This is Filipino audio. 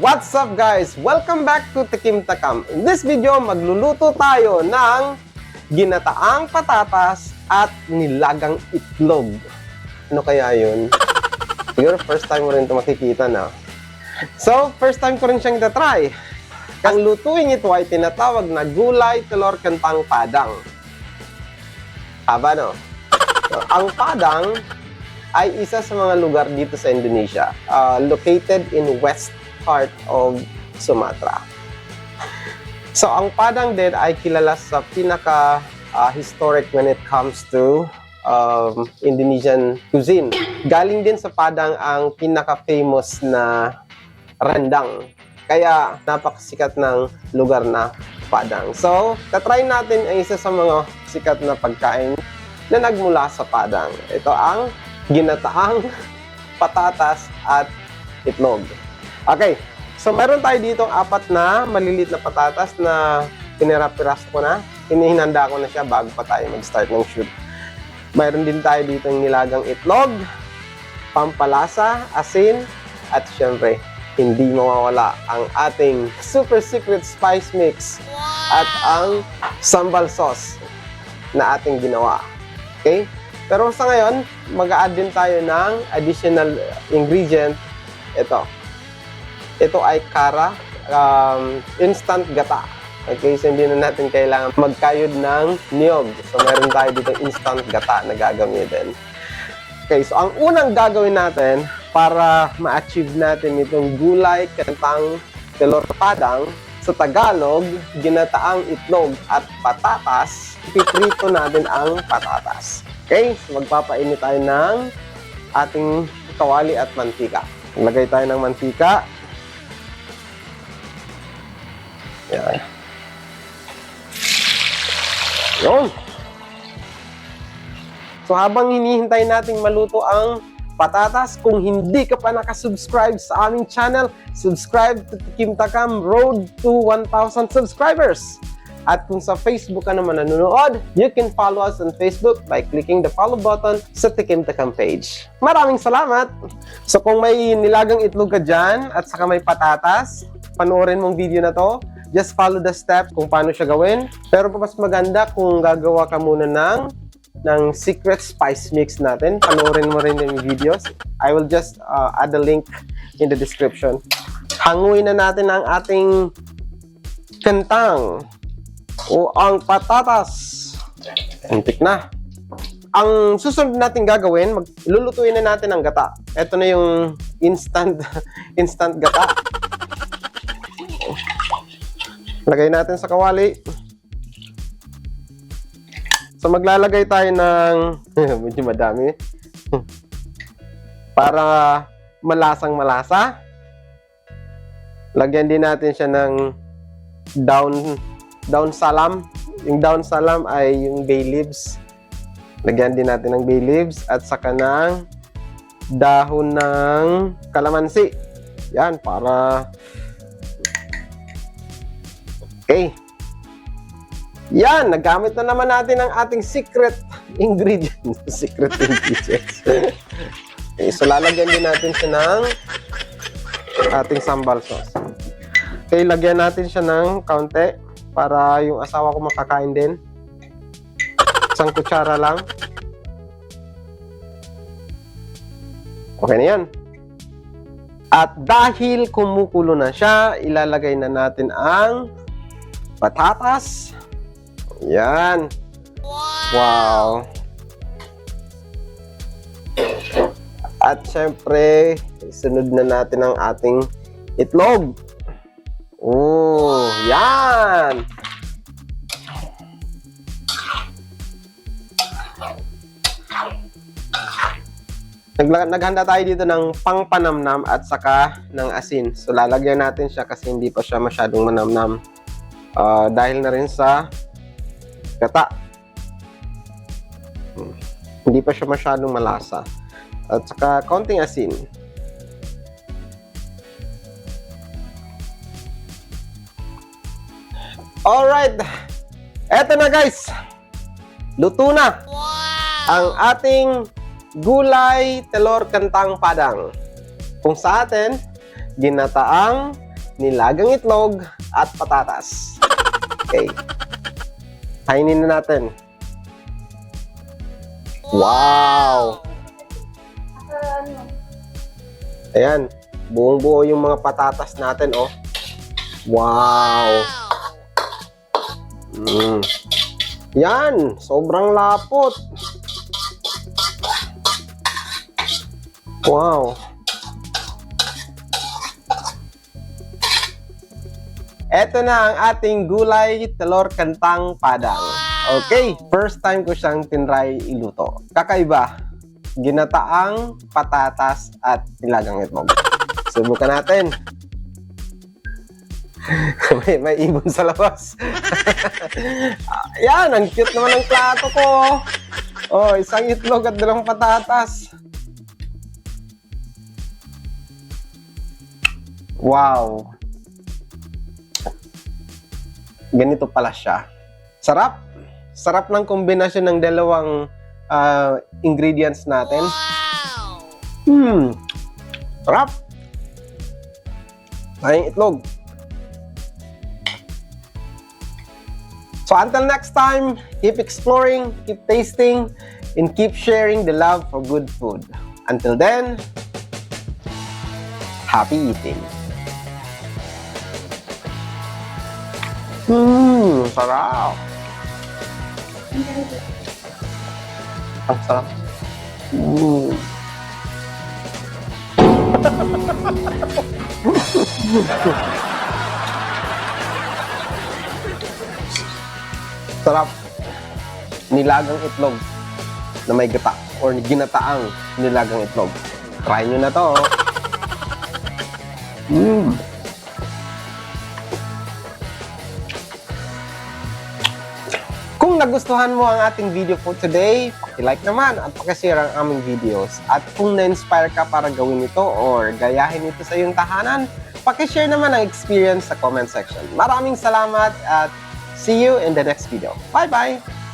What's up guys? Welcome back to Tikim Takam. In this video, magluluto tayo ng ginataang patatas at nilagang itlog. Ano kaya yun? Siguro first time mo rin ito makikita na. So, first time ko rin siyang itatry. Ang lutuin ito ay tinatawag na gulay telur kentang padang. Haba no? So, ang Padang ay isa sa mga lugar dito sa Indonesia, located in west part of Sumatra. So, ang Padang din ay kilala sa pinaka-historic when it comes to Indonesian cuisine. Galing din sa Padang ang pinaka-famous na rendang. Kaya, napakasikat ng lugar na Padang. So, tatry natin ang isa sa mga sikat na pagkain na nagmula sa Padang. Ito ang ginataang patatas at itlog. Okay, so meron tayo ditong 4 na malilit na patatas na pinirapiras ko na. Hinihinanda ko na siya bago pa tayo mag-start ng shoot. Mayroon din tayo ditong nilagang itlog, pampalasa, asin, at syempre, hindi mawawala ang ating super secret spice mix at ang sambal sauce na ating ginawa. Okay? Pero sa ngayon, mag-a-add din tayo ng additional ingredient. Ito ay kara, instant gata. Okay, so hindi na natin kailangan magkayod ng niyog. So meron tayo dito instant gata na gagamitin. Okay, so ang unang gagawin natin para ma-achieve natin itong gulay kentang telur padang, sa Tagalog, ginataang itlog at patatas, piprito natin ang patatas. Okay, so magpapainit tayo ng ating kawali at mantika. Lagay tayo ng mantika. Yan. Yun. So habang hinihintay nating maluto ang patatas, kung hindi ka pa nakasubscribe sa aming channel, subscribe to Tikim Takam Road to 1,000 subscribers. At kung sa Facebook ka naman nanonood, you can follow us on Facebook by clicking the follow button sa Tikim Takam page. Maraming salamat! So kung may nilagang itlog ka dyan at saka may patatas, panoorin mong video na to. Just follow the steps kung paano siya gawin. Pero mas maganda kung gagawa ka muna ng secret spice mix natin. Panoorin mo rin yung videos. I will just add the link in the description. Hanguin na natin ang ating kentang o ang patatas. Antik na. Ang susunod natin gagawin, lulutuin na natin ang gata. Ito na yung instant gata. Lagay natin sa kawali. So maglalagay tayo ng medyo madami para malasang malasa. Lagyan din natin siya ng down salam. Yung down salam ay yung bay leaves. Lagyan din natin ng bay leaves at saka ng dahon ng kalamansi. Yan, para okay. Yan, nagamit na naman natin ang ating secret ingredients. Secret ingredients. Okay, so lalagyan din natin siya ng ating sambal sauce. Okay, lagyan natin siya ng kaunti para yung asawa ko makakain din. 1 kutsara lang. Okay na yan. At dahil kumukulo na siya, ilalagay na natin ang patatas. Yan. Wow. At syempre, isunod na natin ang ating itlog. Oh, yan. Naghanda tayo dito ng pangpanamnam at saka ng asin. So lalagyan natin siya kasi hindi pa siya masyadong manamnam. Dahil na rin sa gata. Hindi pa siya masyadong malasa. At saka konting asin. Alright. Eto na guys. Luto na. Ang ating gulay telur kentang padang. Kung sa atin, ginataang nilagang itlog, at patatas. Okay. Kainin na natin. Wow! Ayan. Buong-buo yung mga patatas natin, oh. Wow! Yan! Sobrang lapot. Wow! Ito na ang ating gulay, telur, kentang, padang. Okay, first time ko siyang tinry iluto. Kakaiba, ginataang patatas at nilagang itlog. Subukan natin. may ibon sa labas. Yan, ang cute naman ng plato ko. Oh, isang itlog at 2 patatas. Wow. Ganito pala siya. Sarap. Sarap ng kombinasyon ng 2 ingredients natin. Sarap. Ay, itlog. So until next time, keep exploring, keep tasting, and keep sharing the love for good food. Until then, happy eating. Sarap. Ang sarap. Sarap. Nilagang itlog na may gata or ginataang nilagang itlog. Try nyo na to. Kung nagustuhan mo ang ating video for today, paki-like naman at paki-share ang aming videos. At kung na-inspire ka para gawin ito or gayahin ito sa iyong tahanan, paki-share naman ang experience sa comment section. Maraming salamat at see you in the next video. Bye-bye!